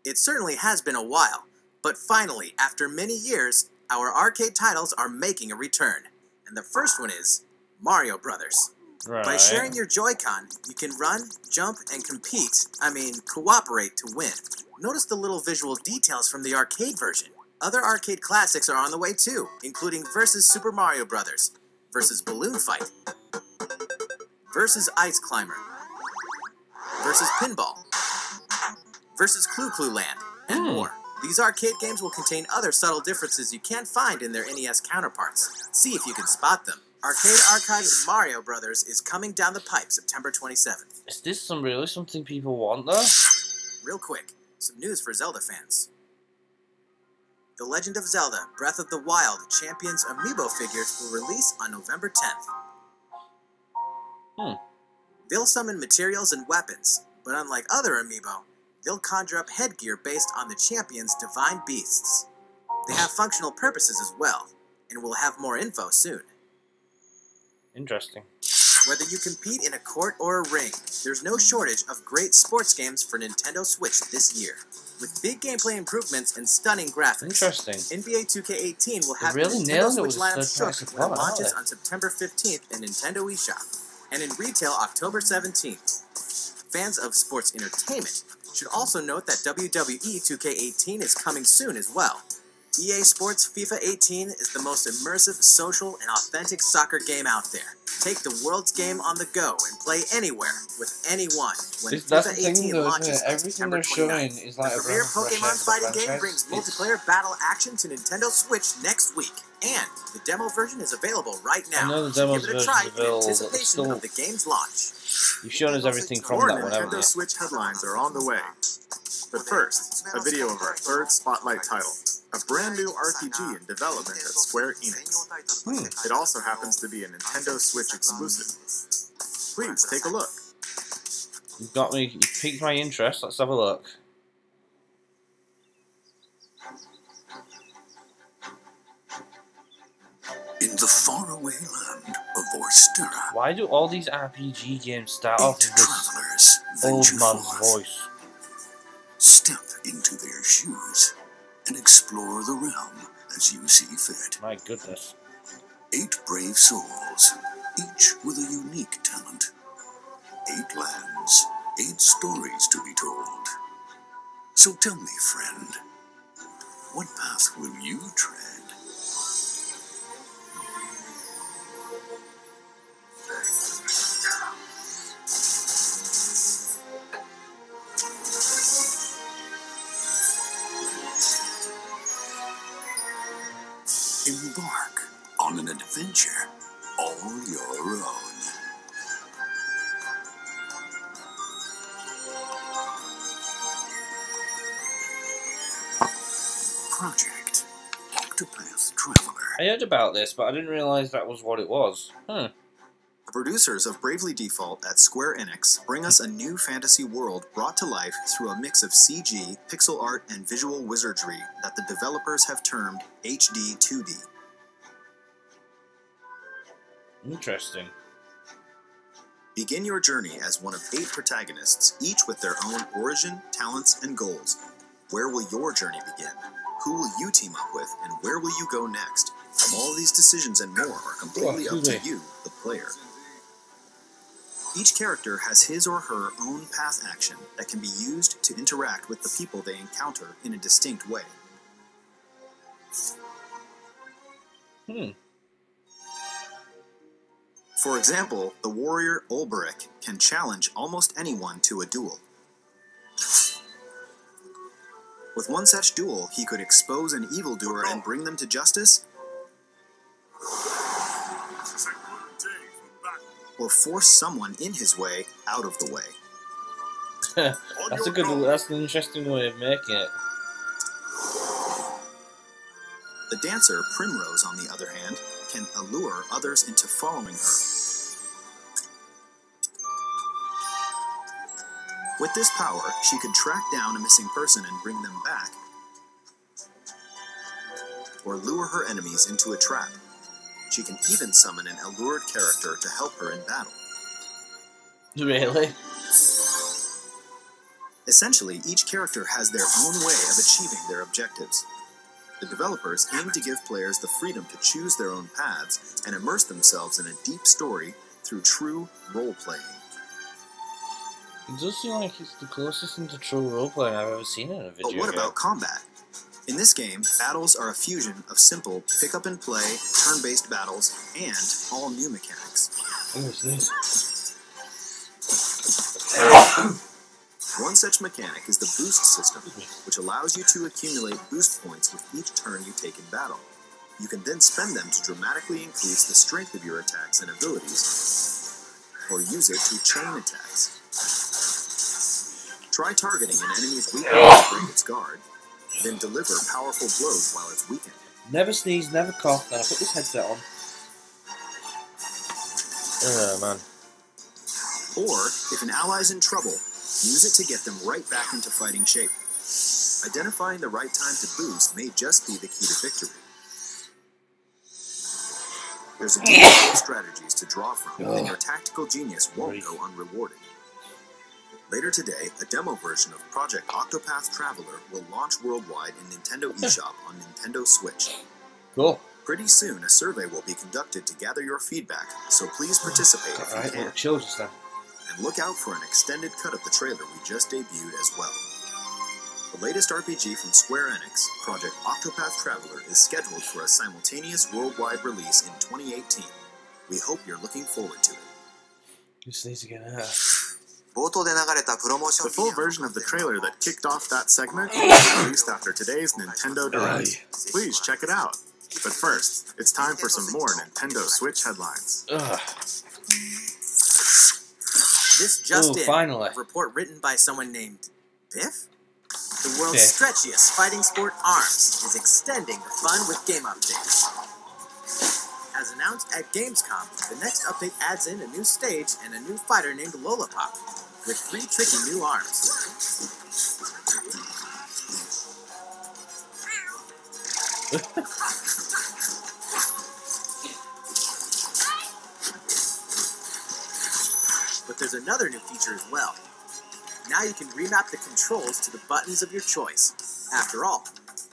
It certainly has been a while, but finally, after many years, our arcade titles are making a return. And the first one is Mario Brothers. By sharing your Joy-Con, you can run, jump, and cooperate to win. Notice the little visual details from the arcade version. Other arcade classics are on the way too, including Versus Super Mario Brothers, Versus Balloon Fight, Versus Ice Climber, Versus Pinball, Versus Clu Land, and more. These arcade games will contain other subtle differences you can't find in their NES counterparts. See if you can spot them. Arcade Archives Mario Brothers is coming down the pipe September 27th. Is this really something people want though? Real quick, some news for Zelda fans. The Legend of Zelda Breath of the Wild Champions Amiibo figures will release on November 10th. They'll summon materials and weapons, but unlike other Amiibo, they'll conjure up headgear based on the champion's divine beasts. They have functional purposes as well, and we'll have more info soon. Interesting. Whether you compete in a court or a ring, there's no shortage of great sports games for Nintendo Switch this year. With big gameplay improvements and stunning graphics. Interesting. NBA 2K18 will have really the nailed Nintendo it with Switch lineup third-party shook when it support, launches aren't on September 15th in Nintendo eShop, and in retail October 17th. Fans of sports entertainment should also note that WWE 2K18 is coming soon as well. EA Sports FIFA 18 is the most immersive, social, and authentic soccer game out there. Take the world's game on the go and play anywhere with anyone when FIFA 18 launches on September 29th. Is like The premier Pokemon fighting game brings multiplayer battle action to Nintendo Switch next week, and the demo version is available right now. I know the So demo give it a version's try in available, but anticipation still- of the game's launch. You've shown us everything from More that one, haven't Nintendo you? Switch headlines are on the way. But first, a video of our third spotlight title, a brand new RPG in development at Square Enix. It also happens to be a Nintendo Switch exclusive. Please take a look. You've got me, you piqued my interest, let's have a look. In the faraway land of Orstera, Why do all these RPG games start off 8 with this travelers old venture man's forth. voice? Step into their shoes and explore the realm as you see fit. My goodness. 8 brave souls, each with a unique talent. 8 lands, 8 stories to be told. So tell me, friend, What path will you tread? Embark on an adventure all your own. Project Octopath Traveler. I heard about this, but I didn't realise that was what it was. The producers of Bravely Default at Square Enix bring us a new fantasy world brought to life through a mix of CG, pixel art, and visual wizardry that the developers have termed HD 2D. Interesting. Begin your journey as one of 8 protagonists, each with their own origin, talents, and goals. Where will your journey begin? Who will you team up with, and where will you go next? All these decisions and more are completely up to you, the player. Each character has his or her own path action that can be used to interact with the people they encounter in a distinct way. For example, the warrior Olberic can challenge almost anyone to a duel. With one such duel, he could expose an evildoer and bring them to justice, or force someone in his way out of the way. That's an interesting way of making it. The dancer Primrose, on the other hand, can allure others into following her. With this power, she could track down a missing person and bring them back, or lure her enemies into a trap. She can even summon an allured character to help her in battle. Really? Essentially, each character has their own way of achieving their objectives. The developers aim to give players the freedom to choose their own paths and immerse themselves in a deep story through true role-playing. It does seem like it's the closest thing to true roleplaying I've ever seen in a video But what about combat? In this game, battles are a fusion of simple pick-up-and-play, turn-based battles, and all new mechanics. What's this? One such mechanic is the boost system, which allows you to accumulate boost points with each turn you take in battle. You can then spend them to dramatically increase the strength of your attacks and abilities, or use it to chain attacks. Try targeting an enemy's weakness to break its guard, then deliver powerful blows while it's weakened. Never sneeze, never cough, then I put this headset on. Oh man. Or, if an ally's in trouble, use it to get them right back into fighting shape. Identifying the right time to boost may just be the key to victory. There's a deep of strategies to draw from, and your tactical genius won't go unrewarded. Later today, a demo version of Project Octopath Traveler will launch worldwide in Nintendo eShop on Nintendo Switch. Cool. Pretty soon, a survey will be conducted to gather your feedback, so please participate if you can. Chill just then. And look out for an extended cut of the trailer we just debuted as well. The latest RPG from Square Enix, Project Octopath Traveler, is scheduled for a simultaneous worldwide release in 2018. We hope you're looking forward to it. Just needs to get out. The full version of the trailer that kicked off that segment will be released after today's Nintendo Direct. Please check it out. But first, it's time for some more Nintendo Switch headlines. This just in, finally. a report written by someone named Biff? The world's stretchiest fighting sport, ARMS, is extending the fun with game updates. As announced at Gamescom, the next update adds in a new stage and a new fighter named Lollipop, with 3 tricky new arms. But there's another new feature as well. Now you can remap the controls to the buttons of your choice. After all,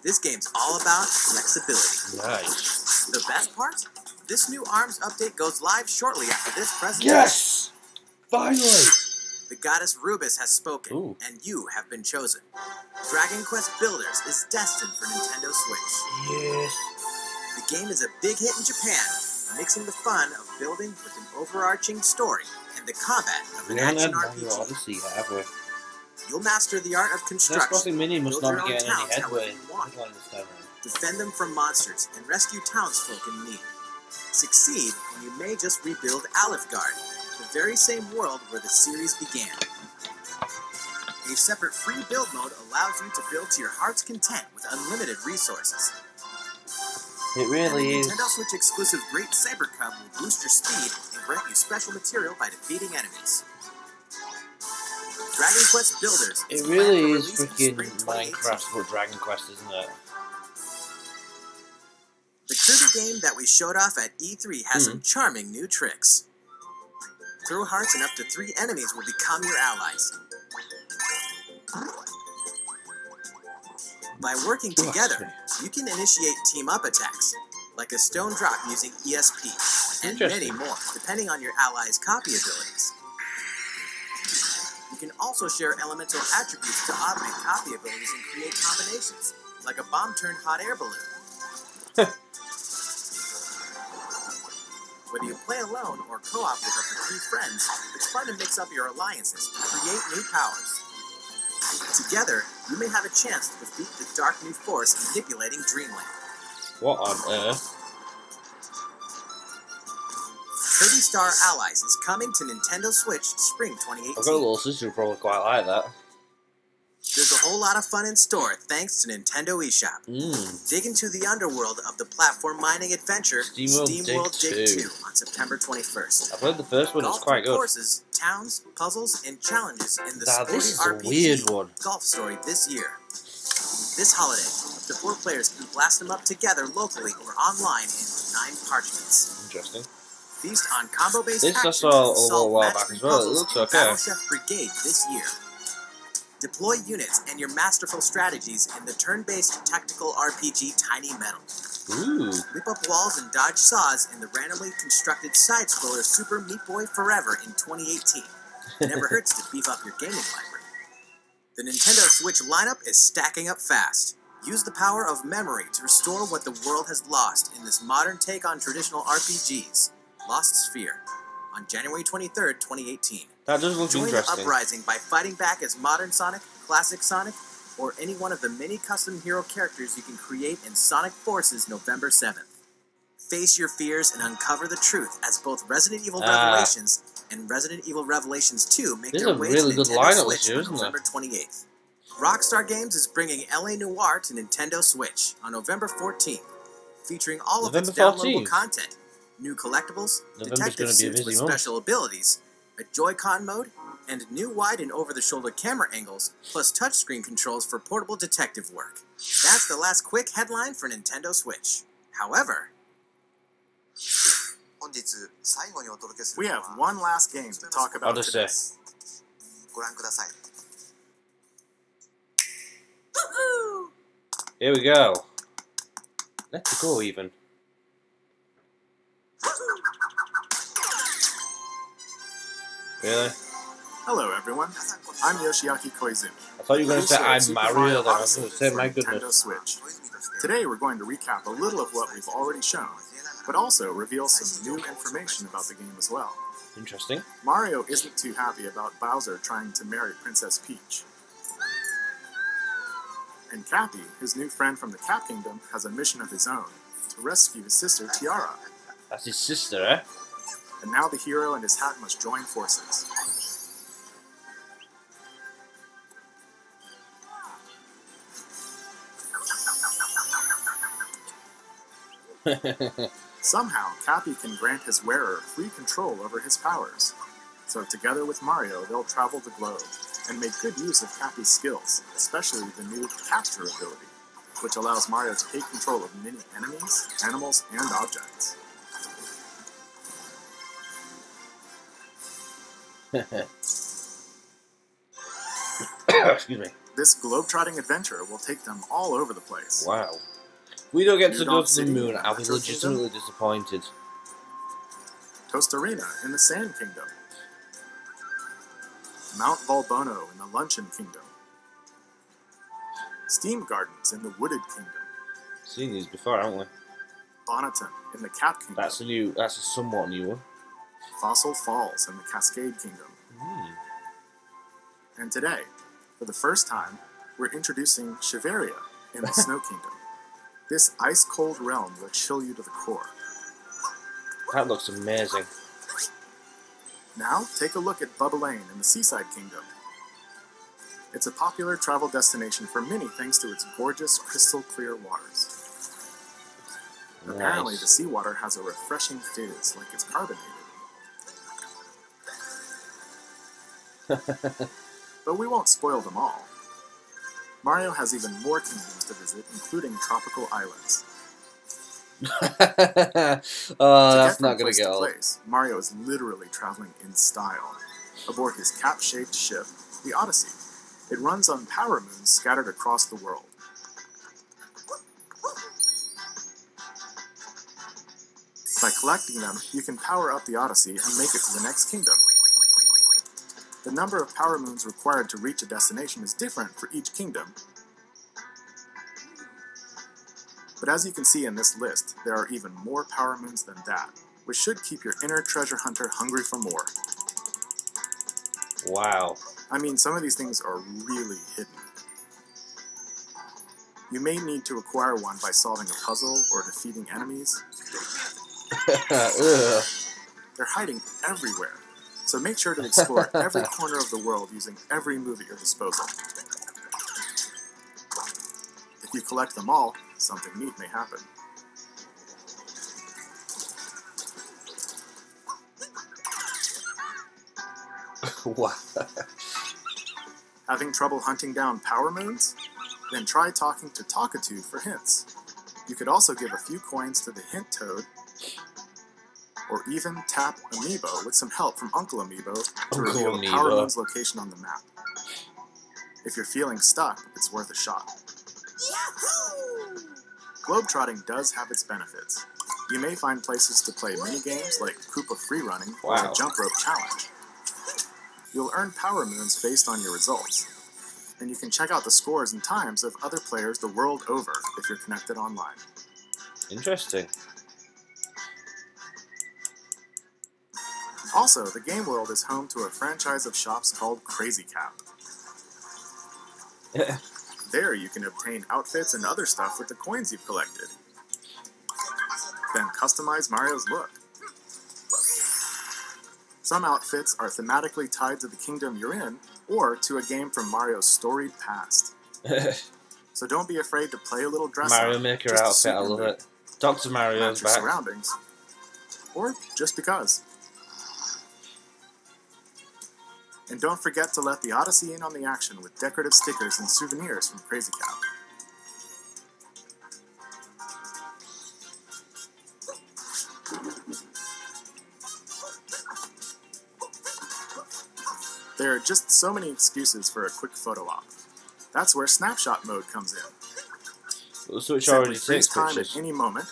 this game's all about flexibility. Nice. The best part? This new ARMS update goes live shortly after this presentation. Yes! Finally! The goddess Rubus has spoken, Ooh. and you have been chosen. Dragon Quest Builders is destined for Nintendo Switch. Yes. The game is a big hit in Japan, mixing the fun of building with an overarching story and the combat of an We haven't action had Mario RPG. Odyssey yet, have we? You'll master the art of Next construction, Crossing Mini must build not your be own getting any towns headway. however you want, Headline this time around. defend them from monsters, and rescue townsfolk in need. Succeed, and you may just rebuild Alifgard, the very same world where the series began. A separate free build mode allows you to build to your heart's content with unlimited resources. It And really the is. Nintendo Switch exclusive Great Saber Cub will boost your speed and grant you special material by defeating enemies. Dragon Quest Builders It is really planned for is release in freaking spring 2018. Minecraft but Dragon Quest, isn't it? The Kirby game that we showed off at E3 has some charming new tricks. Throw hearts and up to 3 enemies will become your allies. By working together, you can initiate team-up attacks, like a stone drop using ESP, and many more, depending on your allies' copy abilities. You can also share elemental attributes to augment copy abilities and create combinations, like a bomb-turned hot air balloon. Whether you play alone or co-op with up to 3 friends, it's fun to mix up your alliances and create new powers. Together, you may have a chance to defeat the dark new force manipulating Dreamland. What on earth? Kirby Star Allies is coming to Nintendo Switch spring 2018. I've got a little sister who probably quite like that. There's a whole lot of fun in store thanks to Nintendo eShop. Dig into the underworld of the platform mining adventure SteamWorld Dig 2 on September 21st. I've heard the first one, it's Golf quite good. courses, towns, puzzles, and challenges in the Now, sporty this is a RPG weird one. Golf Story this year. This holiday, up to 4 players can blast them up together locally or online in 9 parchments. Interesting. Feast on combo-based This I action saw a and little solve while back match-three as well. It puzzles looks in okay. Battle Chef Brigade this year. Deploy units and your masterful strategies in the turn-based tactical RPG Tiny Metal. Ooh. Rip up walls and dodge saws in the randomly constructed side-scroller Super Meat Boy Forever in 2018. Never hurts to beef up your gaming library. The Nintendo Switch lineup is stacking up fast. Use the power of memory to restore what the world has lost in this modern take on traditional RPGs. Lost Sphere, on January 23rd, 2018. That does look Join the interesting. uprising by fighting back as Modern Sonic, Classic Sonic, or any one of the many custom hero characters you can create in Sonic Forces November 7th. Face your fears and uncover the truth as both Resident Evil Revelations and Resident Evil Revelations 2 make This is their a way really to good Nintendo lineup Switch this year, on isn't it? November 28th. Rockstar Games is bringing LA Noire to Nintendo Switch on November 14th, featuring all of its November downloadable 14th. content, new collectibles, November's detective gonna be a suits busy with month. special abilities, a Joy-Con mode, and new wide and over-the-shoulder camera angles, plus touchscreen controls for portable detective work. That's the last quick headline for Nintendo Switch. However, We have one last game to talk about Odyssey. today. Here we go. Let's go even. Really? Hello everyone, I'm Yoshiaki Koizumi. I thought you were going to say producer of I'm Super Mario, then I was Odyssey going to say, for my Nintendo goodness. Switch. Today we're going to recap a little of what we've already shown, but also reveal some new information about the game as well. Interesting. Mario isn't too happy about Bowser trying to marry Princess Peach. And Cappy, his new friend from the Cap Kingdom, has a mission of his own, to rescue his sister Tiara. That's his sister, eh? And now the hero and his hat must join forces. Somehow, Cappy can grant his wearer free control over his powers. So together with Mario, they'll travel the globe and make good use of Cappy's skills, especially the new Capture ability, which allows Mario to take control of many enemies, animals, and objects. Excuse me. This globe-trotting adventure will take them all over the place. Wow. If we don't get to New go Donk to the City moon, and I'll be Metro legitimately disappointed. Tostarena in the Sand Kingdom. Mount Volbono in the Luncheon Kingdom. Steam Gardens in the Wooded Kingdom. Seen these before, haven't we? Bonneton in the Cat Kingdom. That's a somewhat new one. Fossil Falls in the Cascade Kingdom. And today, for the first time, we're introducing Shiveria in the Snow Kingdom. This ice-cold realm will chill you to the core. That looks amazing. Now, take a look at Bubba Lane in the Seaside Kingdom. It's a popular travel destination for many thanks to its gorgeous, crystal-clear waters. Apparently, the seawater has a refreshing fizz, like it's carbonated. But we won't spoil them all. Mario has even more kingdoms to visit, including tropical islands. Oh, that's not going to get old. Mario is literally traveling in style aboard his cap-shaped ship, the Odyssey. It runs on power moons scattered across the world. By collecting them, you can power up the Odyssey and make it to the next kingdom. The number of power moons required to reach a destination is different for each kingdom. But as you can see in this list, there are even more power moons than that, which should keep your inner treasure hunter hungry for more. Wow. I mean, some of these things are really hidden. You may need to acquire one by solving a puzzle or defeating enemies. They're hiding everywhere, so make sure to explore every corner of the world using every move at your disposal. If you collect them all, something neat may happen. Wow. Having trouble hunting down power moons? Then try talking to Talkatoo for hints. You could also give a few coins to the Hint Toad, or even tap Amiibo with some help from Uncle Amiibo to reveal the power moon's location on the map. If you're feeling stuck, it's worth a shot. Globetrotting does have its benefits. You may find places to play mini-games like Koopa Freerunning or the Jump Rope Challenge. You'll earn power moons based on your results, and you can check out the scores and times of other players the world over if you're connected online. Interesting. Also, the game world is home to a franchise of shops called Crazy Cap. There you can obtain outfits and other stuff with the coins you've collected. Then customize Mario's look. Some outfits are thematically tied to the kingdom you're in, or to a game from Mario's storied past. So don't be afraid to play a little dress up. Mario Maker outfit, I love it. Dr. Mario's back. Surroundings, or just because. And don't forget to let the Odyssey in on the action with decorative stickers and souvenirs from Crazy Cap. There are just so many excuses for a quick photo op. That's where snapshot mode comes in. So which already takes time pictures. at any moment.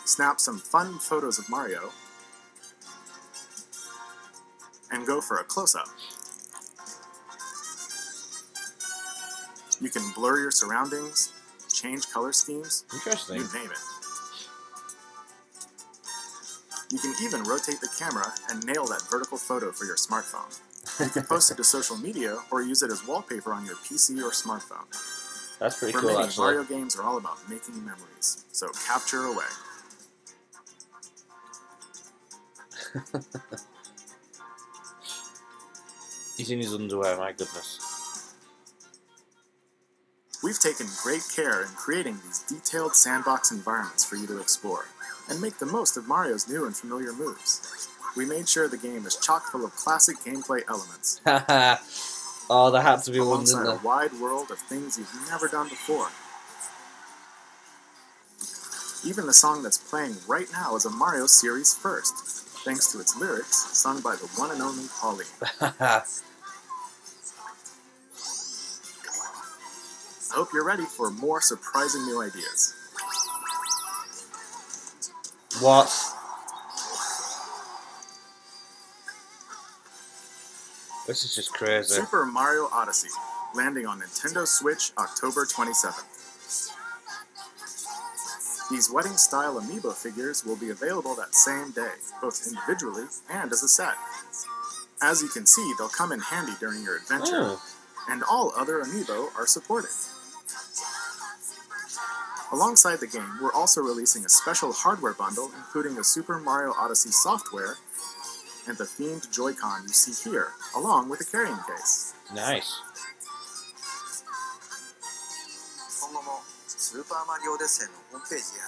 Snap some fun photos of Mario. And go for a close-up. You can blur your surroundings, change color schemes, Interesting. you name it. You can even rotate the camera and nail that vertical photo for your smartphone. You can post it to social media or use it as wallpaper on your PC or smartphone. That's pretty For cool, many, actually. Mario games are all about making memories, so capture away. He's in his underwear, my goodness. We've taken great care in creating these detailed sandbox environments for you to explore, and make the most of Mario's new and familiar moves. We made sure the game is chock full of classic gameplay elements. Oh, there had to be one, alongside didn't a there? wide world of things you've never done before. Even the song that's playing right now is a Mario series first, thanks to its lyrics sung by the one and only Pauline. I hope you're ready for more surprising new ideas. What? This is just crazy. Super Mario Odyssey, landing on Nintendo Switch October 27th. These wedding-style amiibo figures will be available that same day, both individually and as a set. As you can see, they'll come in handy during your adventure, and all other amiibo are supported. Alongside the game, we're also releasing a special hardware bundle including the Super Mario Odyssey software and the themed Joy-Con you see here, along with a carrying case. Nice.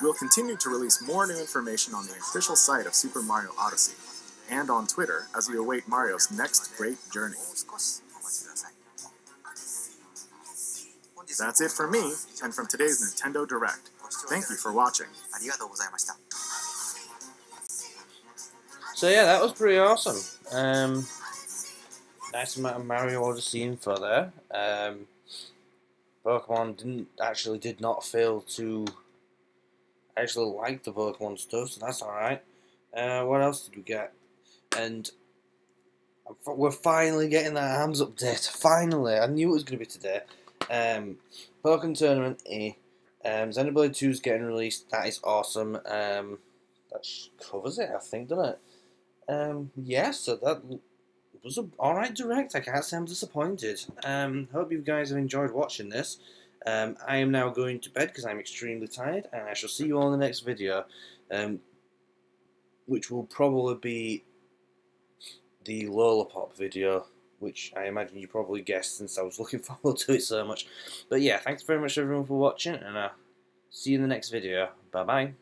We'll continue to release more new information on the official site of Super Mario Odyssey, and on Twitter as we await Mario's next great journey. That's it for me, and from today's Nintendo Direct. Thank you for watching. So yeah, that was pretty awesome. Nice amount of Mario Odyssey info there. Pokemon did not fail to actually like the Pokemon stuff, so that's alright. What else did we get? And we're finally getting that ARMS update. Finally, I knew it was going to be today. Pokemon Tournament A. Xenoblade 2 is getting released. That is awesome. That covers it, I think, doesn't it? Yeah, so that was an alright direct. I can't say I'm disappointed. Hope you guys have enjoyed watching this. I am now going to bed because I'm extremely tired, and I shall see you all in the next video, which will probably be the Lollipop video, which I imagine you probably guessed since I was looking forward to it so much. But yeah, thanks very much everyone for watching, and I'll see you in the next video. Bye bye.